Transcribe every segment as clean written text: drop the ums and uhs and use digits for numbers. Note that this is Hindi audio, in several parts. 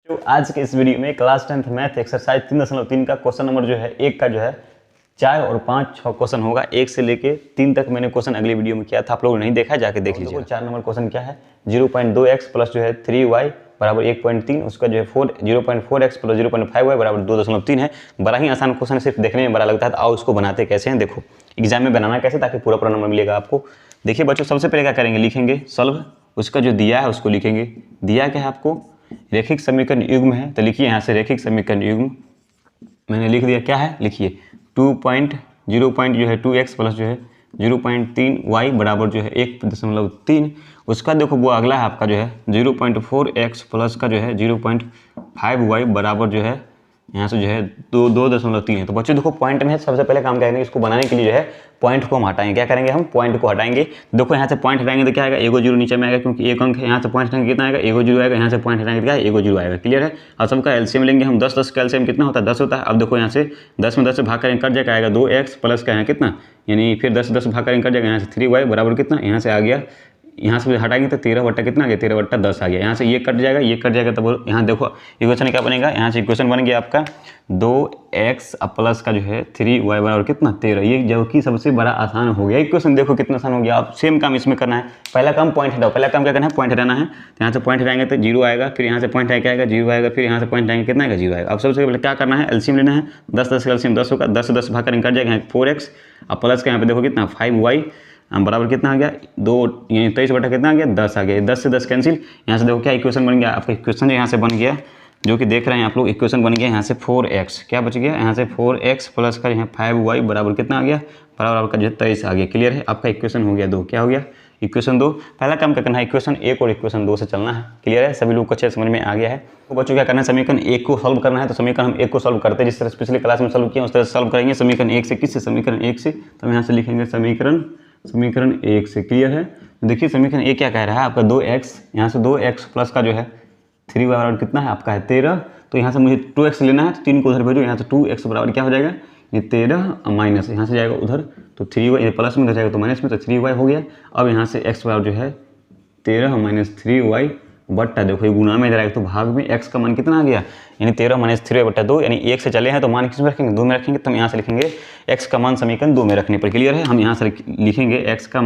तो आज के इस वीडियो में क्लास 10th मैथ एक्सरसाइज 3.3 का क्वेश्चन नंबर जो है एक का जो है 4 और 5 6 क्वेश्चन होगा। 1 से लेके 3 तक मैंने क्वेश्चन अगली वीडियो में किया था, आप लोगों ने नहीं देखा जाके देख लीजिए। 4 नंबर क्वेश्चन क्या है, 0.2x प्लस जो है 3y बराबर 1.3, उसका जो है 0.4x प्लस 0.5y बराबर 2.3 है। बड़ा ही आसान क्वेश्चन है, सिर्फ देखने में बड़ा लगता है। तो आओ उसको बनाते कैसे हैं, देखो एग्जाम में बनाना कैसे ताकि पूरा पूरा नंबर मिलेगा आपको। देखिए बच्चों, सबसे पहले क्या करेंगे, लिखेंगे सॉल्व, उसका जो दिया है उसको लिखेंगे। दिया क्या है आपको, रेखिक समीकरण युग्म है, तो लिखिए यहाँ से रेखिक समीकरण युग्म मैंने लिख दिया। क्या है लिखिए 2.0.2x प्लस जो है 0.3y बराबर जो है 1.3। उसका देखो वो अगला है आपका जो है 0.4x प्लस का जो है 0.5y बराबर जो है यहाँ से जो है 2.3 है। तो बच्चों देखो पॉइंट में है, सबसे पहले काम करेंगे इसको बनाने के लिए जो है पॉइंट को हम हटाएंगे। क्या करेंगे, हम पॉइंट को हटाएंगे। देखो यहाँ से पॉइंट हटाएंगे तो क्या आएगा, एगो जीरो नीचे में आएगा, क्योंकि एक अंक है। यहाँ से पॉइंट हटाएंगे कितना आएगा, एगो जीरो आएगा। यहाँ से पॉइंट हटाएंगे क्या है, एगो जीरो आएगा। क्लियर है। और सबका एलसीएम लेंगे हम 10 का एलसीएम कितना होता है, 10 होता है। अब देखो यहाँ से 10 में 10 से भाग करेंगे, कट जाएगा, आएगा 2x प्लस का है कितना, यानी फिर 10 भाग करेंगे, कट जाएगा, यहाँ से 3y बराबर कितना, यहाँ से आ गया, यहाँ से हटाएंगे तो 13 बट्टा कितना आ गया, 13 बट्टा 10 आ गया। यहाँ से ये कट जाएगा, ये कट जाएगा, तब यहाँ देखो इक्वेशन क्या बनेगा, यहाँ से इक्वेशन बन गया आपका 2x प्लस का जो है 3y बराबर कितना 13। ये जो कि सबसे बड़ा आसान हो गया इक्वेशन। देखो कितना आसान हो गया। अब सेम काम इसमें करना है। पहला काम पॉइंट हटाओ, पहला काम क्या करना है, पॉइंट हटाना है। तो यहाँ से पॉइंट हटाएंगे तो जीरो आएगा, फिर यहाँ से पॉइंट हटाएंगे आएगा जीरो आएगा, फिर यहाँ से पॉइंट हटाएंगे कितना आएगा, जीरो आएगा। अब सबसे पहले क्या करना है, एलसीएम लेना है। 10 का एलसीएम 10 होगा, 10 से 10 भाग करेंगे, कट जाएगा, 4x और प्लस का यहाँ पे देखो कितना 5y बराबर कितना आ गया 2, यानी 23 बटा कितना आ गया 10 आ गया। 10 से 10 कैंसिल। यहाँ से देखो क्या इक्वेशन बन गया आपका, इक्वेशन यहाँ से बन गया जो कि देख रहे हैं आप लोग, इक्वेशन बन गया यहाँ से 4x, क्या बच गया यहाँ से 4x प्लस का यहाँ 5y बराबर कितना आ गया, बराबर आपका जो 23 आ गया। क्लियर है। आपका इक्वेशन हो गया 2। क्या हो गया, इक्वेशन 2। पहला काम क्या करना है, इक्वेशन 1 और इक्वेशन 2 से चलना है। क्लियर है, सभी लोग को अच्छे समझ में आ गया है। तो बच्चों क्या करना है, समीकरण 1 को सॉल्व करना है। तो समीकरण हम 1 को सॉल्व करते हैं जिस तरह पिछले क्लास में सॉल्व किया उस तरह से सॉल्व करेंगे। समीकरण 1 से, किससे, समीकरण 1 से। तो हम यहाँ से लिखेंगे समीकरण 1 से। क्लियर है। देखिए समीकरण 1 क्या कह रहा है आपका 2x, यहाँ से 2x प्लस का जो है 3y बराबर कितना है आपका है 13। तो यहाँ से मुझे 2x लेना है, तो 3 को उधर भेजो, यहाँ से 2x बराबर क्या हो जाएगा, ये 13 माइनस यहाँ से जाएगा उधर तो 3y, प्लस में जाएगा तो माइनस में, तो 3y हो गया। अब यहाँ से x बराबर जो है 13 माइनस 3y बट्टा, देखो ये गुना में जाएगा तो भाग में x का मान कितना आ गया, यानी 13 माइनस 3y बट्टा 2, यानी 1 से चले हैं तो मान किस में रखेंगे, 2 में रखेंगे। तो हम यहाँ से लिखेंगे x का मान समीकरण 2 में रखने पर। क्लियर है। हम यहाँ से लिखेंगे x का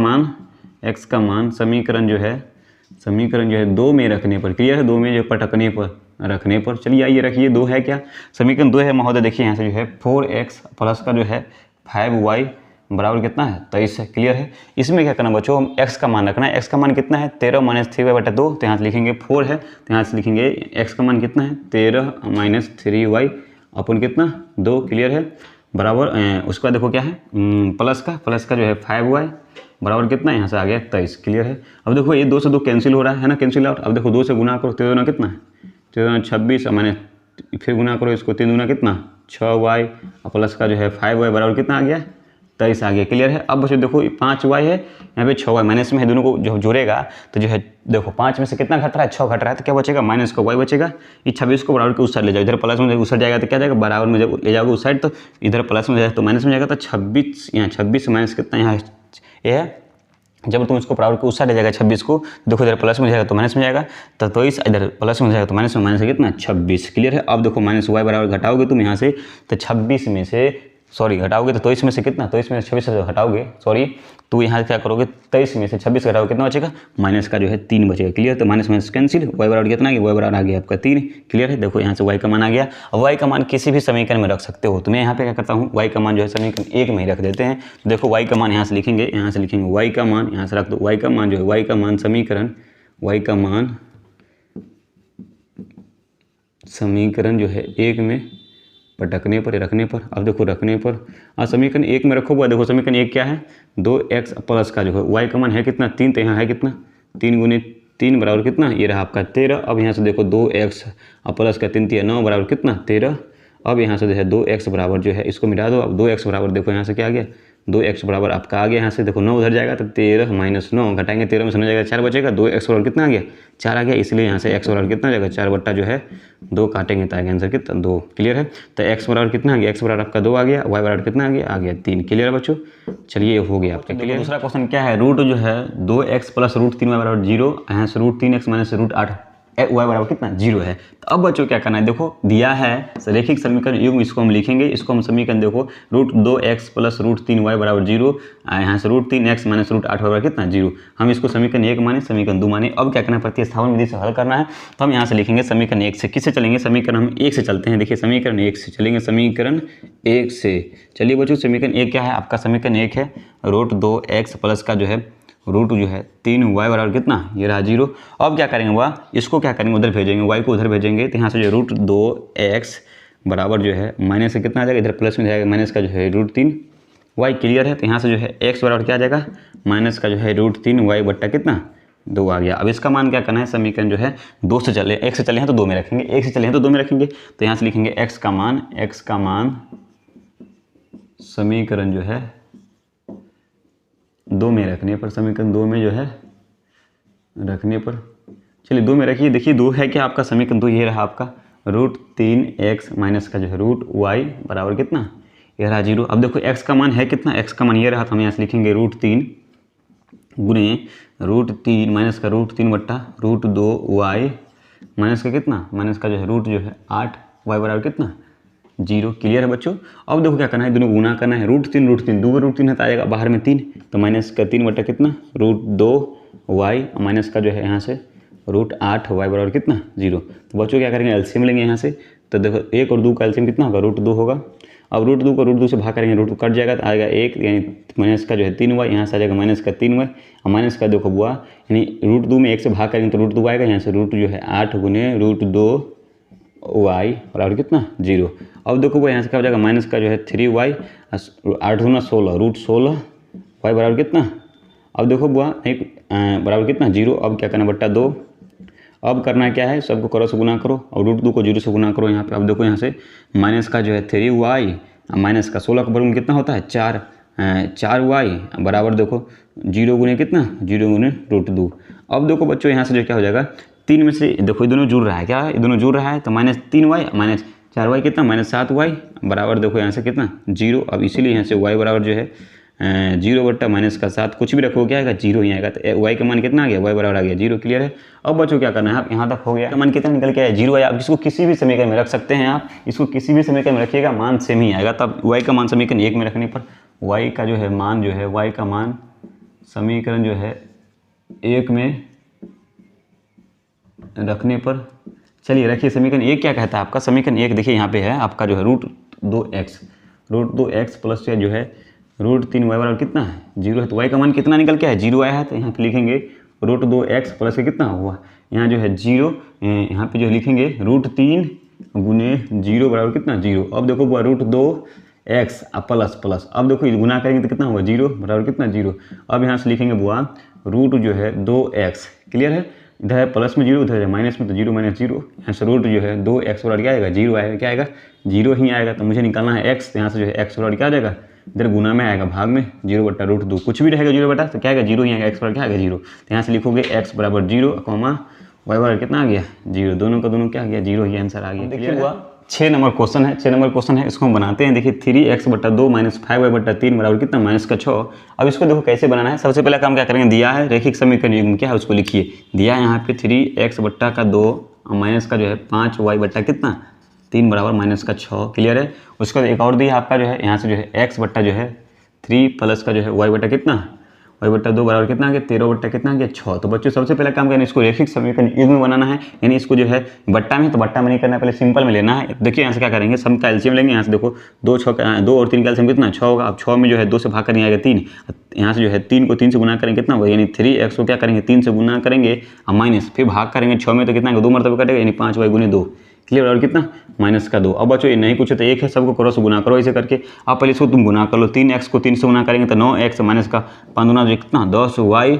मान समीकरण जो है 2 में रखने पर। क्लियर है। 2 में जो पटकने पर रखने पर। चलिए आइए रखिए 2 है क्या, समीकरण 2 है महोदय। देखिए यहाँ से जो है 4x प्लस का जो है 5y बराबर कितना है 23 है। क्लियर है। इसमें क्या करना बच्चों, हम x का मान रखना है। x का मान कितना है 13 माइनस 3y बटा 2, तो यहाँ से लिखेंगे 4 है, तो यहाँ से लिखेंगे x का मान कितना है 13 माइनस 3y अपन कितना 2। क्लियर है। बराबर उसका देखो क्या है प्लस का जो है 5y बराबर कितना, यहाँ से आ गया 23। क्लियर है। अब देखो ये 2 से 2 कैंसिल हो रहा है ना, कैंसिल आउट। अब देखो 2 से गुना करो, 13 दूना कितना है 13 26, मैंने फिर गुना करो इसको, 3 दूना कितना 6y और प्लस का जो है 5y बराबर कितना आ गया 23 आ गया। क्लियर है। अब बच्चों देखो 5y है, यहाँ पे 6y माइनस में है, दोनों को जो जोड़ेगा तो जो है देखो 5 में से कितना घट रहा है 6 घट रहा है, तो क्या बचेगा माइनस का y बचेगा। ये 26 को बराबर के उस साइड ले जाओ, इधर प्लस में उस साइड जाएगा तो क्या जाएगा बराबर में, जब ले जाओगे उस साइड तो इधर प्लस में जाएगा तो माइनस में जाएगा। तो 26 यहाँ 26 माइनस कितना यहाँ ये है, जब तुम इसको बराबर के उस साइड ले जाएगा 26 को, देखो इधर प्लस में जाएगा तो माइनस में जाएगा, तो 23 इधर प्लस में जाएगा तो माइनस में, माइनस है कितना 26। क्लियर है। अब देखो माइनस y बराबर घटाओगे तुम यहाँ से, तो 26 में से सॉरी घटाओगे तो 23 में से कितना, 23 में से 26 से हटाओगे सॉरी, तो यहाँ से क्या करोगे 23 में से 26 घटाओगे कितना बचेगा, माइनस का जो है 3 बचेगा। क्लियर। तो माइनस माइनस कैंसिल, y बराबर कितना आ गया, y बराबर आ गया आपका 3। क्लियर है। देखो यहाँ से y का मान आ गया। अब y का मान किसी भी समीकरण में रख सकते हो, तो मैं यहाँ पे क्या करता हूँ y का मान जो है समीकरण 1 में ही रख देते हैं। देखो y का मान यहाँ से लिखेंगे, y का मान यहाँ से रख दो, y का मान जो है y का मान समीकरण जो है 1 में पटकने पर रखने पर। अब देखो रखने पर समीकरण 1 में रखो हुआ, देखो समीकरण 1 क्या है 2x प्लस का जो है y का मान है कितना 3, तो यहाँ है कितना 3 गुने 3 बराबर कितना, ये रहा आपका 13। अब यहाँ से देखो 2x प्लस का 3 9 बराबर कितना 13। अब यहाँ से जो है 2x बराबर जो है इसको मिटा दो। अब 2x बराबर देखो यहाँ से क्या आ गया 2x बराबर आपका आ गया, यहाँ से देखो 9 उधर जाएगा तो 13 माइनस 9 घटाएंगे 13 में से 9 जाएगा 4 बचेगा, 2x बराबर कितना आ गया 4 आ गया। इसलिए यहाँ से x बराबर कितना जाएगा 4 बट्टा जो है 2 काटेंगे तो आएगा आंसर कितना 2। क्लियर है। तो x बराबर कितना आ गया, x बराबर आपका 2 आ गया, y बराबर कितना आ गया 3। क्लियर है बच्चों। चलिए हो गया आपका क्लियर। दूसरा क्वेश्चन क्या है, रूट जो है 2x प्लस रूट 3y बराबर 0, यहाँ से root 3x minus root 8 Y बराबर कितना 0 है। तो अब बच्चों क्या करना है, देखो दिया है रैखिक समीकरण युग्म, इसको हम लिखेंगे, इसको हम समीकरण देखो √2x प्लस √3y बराबर 0, यहाँ से √3x माइनस √8 बराबर कितना 0। हम इसको समीकरण 1 माने, समीकरण 2 माने। अब क्या करना है, प्रतिस्थापन विधि से हल करना है। तो हम यहाँ से लिखेंगे समीकरण 1 से, किससे चलेंगे, समीकरण हम 1 से चलते हैं। देखिए समीकरण 1 से चलेंगे, समीकरण 1 से चलिए बच्चों। समीकरण 1 क्या है आपका, समीकरण 1 है √2x प्लस का जो है रूट जो है 3y बराबर कितना, ये रहा 0। अब क्या करेंगे वह, इसको क्या करेंगे उधर भेजेंगे, y को उधर भेजेंगे, तो यहाँ से जो √2x बराबर जो है माइनस से कितना आ जाएगा, इधर प्लस में जाएगा, माइनस का जो है √3y क्लियर है। तो यहाँ से जो है x बराबर क्या आ जाएगा, माइनस का जो है √3y बट्टा कितना 2 आ गया। अब इसका मान क्या करना है, समीकरण जो है 2 से चले, 1 से चले हैं तो 2 में रखेंगे, 1 से चले हैं तो 2 में रखेंगे। तो यहाँ से लिखेंगे x का मान समीकरण जो है 2 में रखने पर, समीकरण 2 में जो है रखने पर, चलिए 2 में रखिए। देखिए 2 है क्या आपका, समीकरण 2 ये रहा आपका √3x माइनस का जो है √y बराबर कितना, ये रहा 0। अब देखो x का मान है कितना, x का मान ये रहा, तो हम यहाँ से लिखेंगे √3 गुने √3 माइनस का √3 बट्टा √2y माइनस का कितना, माइनस का जो है रूट जो है 8y बराबर कितना 0। क्लियर है बच्चों। अब देखो क्या करना है, दोनों गुना करना है, √3 2 √3 है तो आएगा बाहर में 3, तो माइनस का 3 बटा कितना √2y माइनस का जो है यहाँ से √8y बराबर कितना 0। तो बच्चों क्या करेंगे, एलसीएम लेंगे यहाँ से। तो देखो 1 और 2 का एलसीएम कितना होगा, √2 होगा। अब √2 को √2 से भाग करेंगे, √2 कट जाएगा तो आएगा 1, यानी माइनस का जो है 3y, यहाँ से आ जाएगा माइनस का 3y, और माइनस का देखो बुआ, यानी √2 में 1 से भाग करेंगे तो √2 आएगा, यहाँ से रूट जो है 8 गुने √2y बराबर कितना 0। अब देखो वो यहाँ से क्या हो जाएगा, माइनस का जो है 3y, 8 गुना 16 √16y बराबर कितना। अब देखो बुआ बराबर कितना 0। अब क्या करना, बट्टा 2। अब करना क्या है, सबको करो से गुना करो और √2 को 0 से गुना करो यहाँ पे। अब देखो यहाँ से माइनस का जो है 3y माइनस का 16 का वर्गमूल कितना होता है 4y बराबर देखो 0 गुने कितना 0 गुने √2। अब देखो बच्चों यहाँ से जो क्या हो जाएगा, 3 में से देखो ये दोनों जुड़ रहा है, क्या ये दोनों जुड़ रहा है, तो -3y माइनस 4y कितना -7y बराबर देखो यहाँ से कितना 0। अब इसीलिए यहाँ से y बराबर जो है 0 बट्टा माइनस का 7, कुछ भी रखो क्या आएगा 0 ही आएगा। तो y का मान कितना आ गया, y बराबर आ गया 0। क्लियर है। अब बच्चों क्या करना है, आप यहाँ तक हो गया, मान कितना निकल के आया 0 आया। अब इसको किसी भी समीकरण में रख सकते हैं आप, इसको किसी भी समीकरण में रखिएगा, मान सेम ही आएगा। तब y का मान समीकरण 1 में रखने पर y का जो है मान जो है, y का मान समीकरण जो है 1 में रखने पर, चलिए रखिए समीकरण 1 क्या कहता है आपका, समीकरण 1 देखिए यहाँ पे है आपका जो है √2x प्लस जो है √3y बराबर कितना है 0 है। तो y का मान कितना निकल के है 0 आया है। तो यहाँ पे लिखेंगे √2x प्लस कितना हुआ, यहाँ जो है 0, यहाँ पे जो लिखेंगे √3 गुने 0 बराबर कितना 0। अब देखो वो √2x प्लस, अब देखो गुना करेंगे तो कितना होगा 0 बराबर कितना 0। अब यहाँ से लिखेंगे बुआ रूट जो है 2x, क्लियर है, इधर है प्लस में 0, उधर है माइनस में, तो 0 - 0, यहाँ से रूट जो है 2x बराबर क्या आएगा 0 आएगा, क्या आएगा 0 ही आएगा। तो मुझे निकालना है x, तो यहाँ से जो है x बराबर क्या आ जाएगा, इधर गुना में आएगा, भाग में 0 बट्टा √2, कुछ भी रहेगा 0 बटा, तो क्या आएगा 0 ही आएगा, x बराबर क्या आएगा 0। तो यहाँ से लिखोगे x बराबर 0, y बराबर कितना आ गया 0, दोनों का दोनों क्या आ गया 0 ही आंसर आ गया। देखिए हुआ 6 नंबर क्वेश्चन है, 6 नंबर क्वेश्चन है, इसको हम बनाते हैं। देखिए 3x बट्टा 2 माइनस 5y बट्टा 3 बराबर कितना माइनस का 6। अब इसको देखो कैसे बनाना है। सबसे पहले काम क्या करेंगे, दिया है रैखिक समीकरण युग्म क्या है उसको लिखिए। दिया है यहाँ पे 3x बट्टा का 2 माइनस का जो है 5y बट्टा कितना 3 बराबर माइनस का 6। क्लियर है। उसके बाद एक और दिया आपका जो है, यहाँ से जो है x बट्टा जो है 3 प्लस का जो है y बट्टा कितना y बट्टा 2 बराबर कितना आ गया 13 बट्टा कितना आ गया 6। तो बच्चों सबसे पहले काम करना है, इसको रैखिक समीकरण युग्म में बनाना है, यानी इसको जो है बट्टा में, तो बट्टा में नहीं करना, पहले सिंपल में लेना है। देखिए यहाँ से क्या करेंगे, सब का एलसीएम लेंगे। यहाँ से देखो 2 और 3 का एलसीएम कितना 6 होगा। अब 6 में जो है 2 से भाग करने आएगा 3, यहाँ से जो है 3 को 3 से गुना करेंगे कितना होगा, यानी 3x को क्या करेंगे 3 से गुना करेंगे और माइनस फिर भाग करेंगे 6 में, तो कितना 2 मरतबा कटेगा, यानी 5y गुने 2। क्लियर। और कितना माइनस का 2। अब बच्चों ये नहीं कुछ है तो 1 है, सबको क्रॉस गुना करो ऐसे करके। अब पहले इसको तुम गुना कर लो, 3x को 3 से गुना करेंगे तो 9x माइनस का 5 गुना जो कितना 10y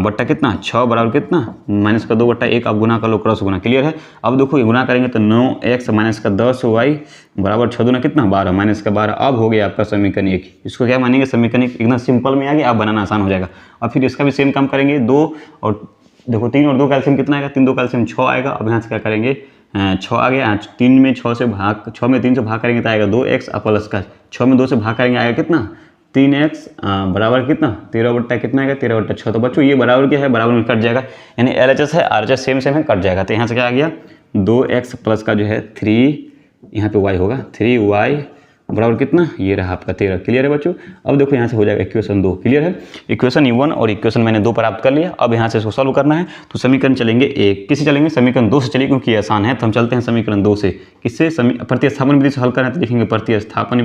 बट्टा कितना 6 बराबर कितना माइनस का 2 बट्टा 1। अब गुना कर लो, क्रॉस गुना। क्लियर है। अब देखो ये गुना करेंगे तो 9x माइनस का 10y बराबर 6 दूना कितना 12 माइनस का 12। अब हो गया आपका समीकरण 1। इसको क्या मानेंगे समीकरण 1 एकदम सिंपल में आ गया, आप बनाना आसान हो जाएगा। और फिर इसका भी सेम काम करेंगे, 2 और देखो 3 और 2 का एलसीएम कितना आएगा, 3 2 का एलसीएम 6 आएगा। अब यहाँ से क्या करेंगे 6 आ गया, 3 में 6 से भाग 6 में 3 से भाग करेंगे तो आएगा 2x प्लस का 6 में 2 से भाग करेंगे आएगा कितना 3x बराबर कितना 13 बट्टा कितना आएगा 13 बट्टा 6। तो बच्चों ये बराबर क्या है, बराबर में कट जाएगा, यानी LHS है RHS सेम सेम है, कट जाएगा। तो यहाँ से क्या आ गया 2x प्लस का जो है 3 यहाँ पे y होगा 3y बराबर कितना, ये रहा आपका 13। क्लियर है बच्चों। अब देखो यहाँ से हो जाएगा इक्वेशन 2। क्लियर है, इक्वेशन 1 और इक्वेशन मैंने 2 प्राप्त कर लिया। अब यहाँ से इसको सॉल्व करना है। तो समीकरण चलेंगे 1 किससे चलेंगे, समीकरण 2 से चलिए, क्योंकि आसान है। तो हम चलते हैं समीकरण 2 से। किससे, प्रतिस्थापन विधि से हल करना है। तो लिखेंगे प्रतिस्थापन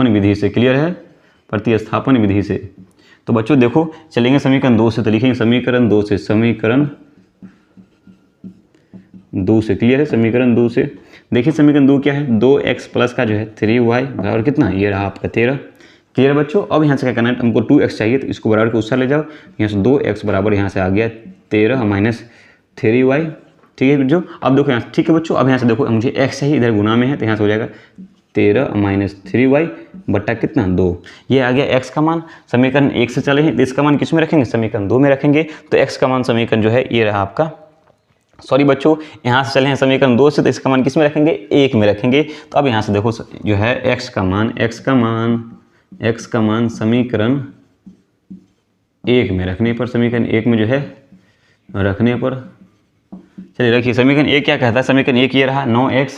विधि से। क्लियर है, प्रतिस्थापन विधि से। तो बच्चों देखो चलेंगे समीकरण 2 से। तो लिखेंगे समीकरण 2 से, क्लियर है, समीकरण 2 से। देखिए समीकरण 2 क्या है, 2x प्लस का जो है 3y बराबर कितना, ये रहा आपका 13। क्लियर बच्चों। अब यहाँ से क्या करना है, हमको 2x चाहिए, तो इसको बराबर के उस साइड ले जाओ। यहाँ से 2x बराबर यहाँ से आ गया 13 माइनस 3y। ठीक है बच्चों। अब देखो यहाँ, ठीक है बच्चों। अब यहाँ से देखो मुझे x चाहिए, इधर गुना में है, तो यहाँ से हो जाएगा 13 माइनस 3y बट्टा कितना 2। ये आ गया x का मान। समीकरण 1 से चले हैं, तो इसका मान किस में रखेंगे, समीकरण 2 में रखेंगे। तो x का मान समीकरण जो है ये रहा आपका, सॉरी बच्चों यहाँ से चले हैं समीकरण 2 से, तो इसका मान किस में रखेंगे, 1 में रखेंगे। तो अब यहाँ से देखो जो है x का मान समीकरण 1 में रखने पर, समीकरण 1 में जो है रखने पर, चलिए रखिए समीकरण 1 क्या कहता है। समीकरण 1 ये रहा 9x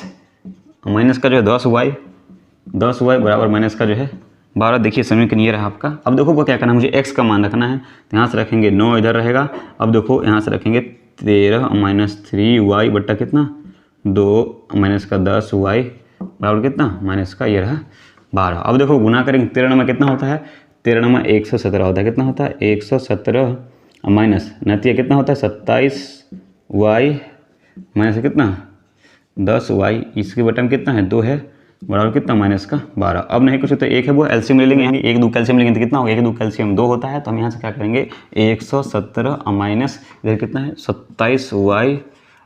माइनस का जो है 10y बराबर माइनस का जो है 12। देखिए समीकरण ये रहा आपका। अब देखो वो क्या करना है, मुझे x का मान रखना है। तो यहाँ से रखेंगे 9 इधर रहेगा। अब देखो यहाँ से रखेंगे 13 माइनस 3y बट्टा कितना 2 माइनस का 10y बराबर कितना माइनस का ये रहा 12। अब देखो गुना करेंगे, 13 नमा कितना होता है, 13 नमा 117 होता है। कितना होता है 117 माइनस नतीजा कितना होता है 27y माइनस कितना 10y, इसके बटन कितना है 2 है बराबर कितना माइनस का 12। अब नहीं कुछ तो 1 है वो एलसीएम ले लेंगे, यानी 1 2 कैल्शियम लेंगे तो कितना होगा 1 2 कैल्शियम 2 होता है। तो हम यहाँ से क्या करेंगे 117 माइनस इधर कितना है 27y।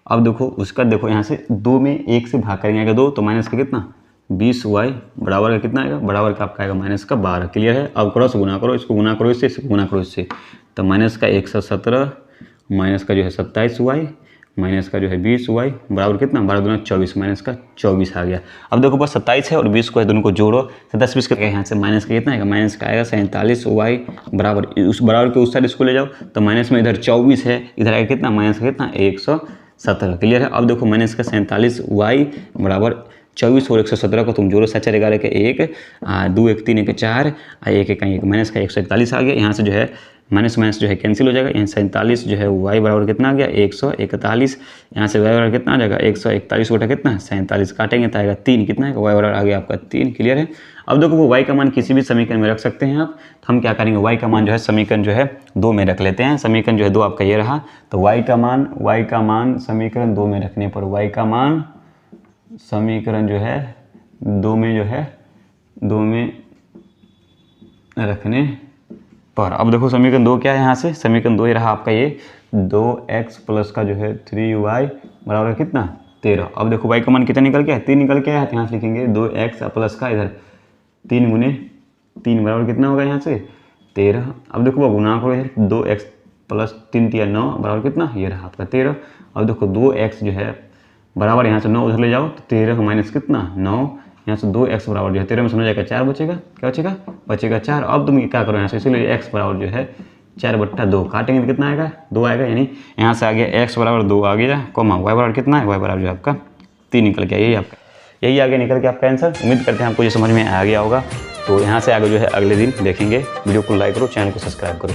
अब देखो उसका देखो यहाँ से 2 में 1 से भाग करेंगे 2, तो माइनस का कितना 20y बराबर का कितना आएगा, बराबर का आपका आएगा माइनस का 12। क्लियर है। अब क्रॉस गुना करो, इसको गुना करो इससे, इसको गुना करो इससे। तो माइनस का 117 माइनस का जो है 27y माइनस का जो है 20y बराबर कितना 12 दूना 24 माइनस का 24 आ गया। अब देखो बस 27 है और 20 को है, दोनों को जोड़ो, 27 20 का यहाँ से माइनस का कितना आएगा, माइनस का आएगा 47y बराबर, उस बराबर के उस साइड इसको ले जाओ। तो माइनस में इधर 24 है, इधर आएगा कितना माइनस का कितना 117। क्लियर है। अब देखो माइनस का 47y बराबर 24 और 117 को तुम जोड़ो, 7 4 11 के 1 2 1 3 1 4 1 1 1 माइनस का 141 आ गया। यहाँ से जो है माइनस माइनस जो है कैंसिल हो जाएगा। यहाँ 47 जो है y बराबर कितना आ गया 141। यहाँ से y बराबर कितना आ जाएगा 141 बटा कितना 47 काटेंगे तो आएगा 3, कितना है y बराबर आ गया आपका 3। क्लियर है। अब देखो वो y का मान किसी भी समीकरण में रख सकते हैं आप। तो हम क्या करेंगे y का मान जो है समीकरण जो है 2 में रख लेते हैं। समीकरण जो है 2 आपका ये रहा। तो y का मान समीकरण 2 में रखने पर, y का मान समीकरण जो है 2 में रखने पर। अब देखो समीकरण 2 क्या है, यहाँ से समीकरण 2 ही रहा आपका ये 2x प्लस का जो है 3y बराबर कितना 13। अब देखो y का मान कितना निकल के है 3 निकल के आया। तो यहाँ से लिखेंगे 2x प्लस का इधर 3 गुने 3 बराबर कितना होगा यहाँ से 13। अब देखो वो गुना करो इधर 2x प्लस 3 3 9 बराबर कितना ये रहा आपका 13। अब देखो 2x जो है बराबर यहाँ से 9 उधर ले जाओ, तो 13 माइनस कितना 9, यहाँ से 2x बराबर जो है 13 में समझ जाएगा 4 बचेगा, क्या बचेगा 4। अब तुम क्या करो यहाँ से, इसीलिए x बराबर जो है 4 बट्टा 2 काटेंगे तो कितना आएगा 2 आएगा। यानी यहाँ से आ गया x बराबर 2 आ गया, कॉमा y बराबर कितना है y बराबर जो आपका 3 निकल के यही आगे निकल के आपका आंसर। उम्मीद करते हैं आपको ये समझ में आ गया होगा। तो यहाँ से आगे जो है अगले दिन देखेंगे। वीडियो को लाइक करो, चैनल को सब्सक्राइब करो।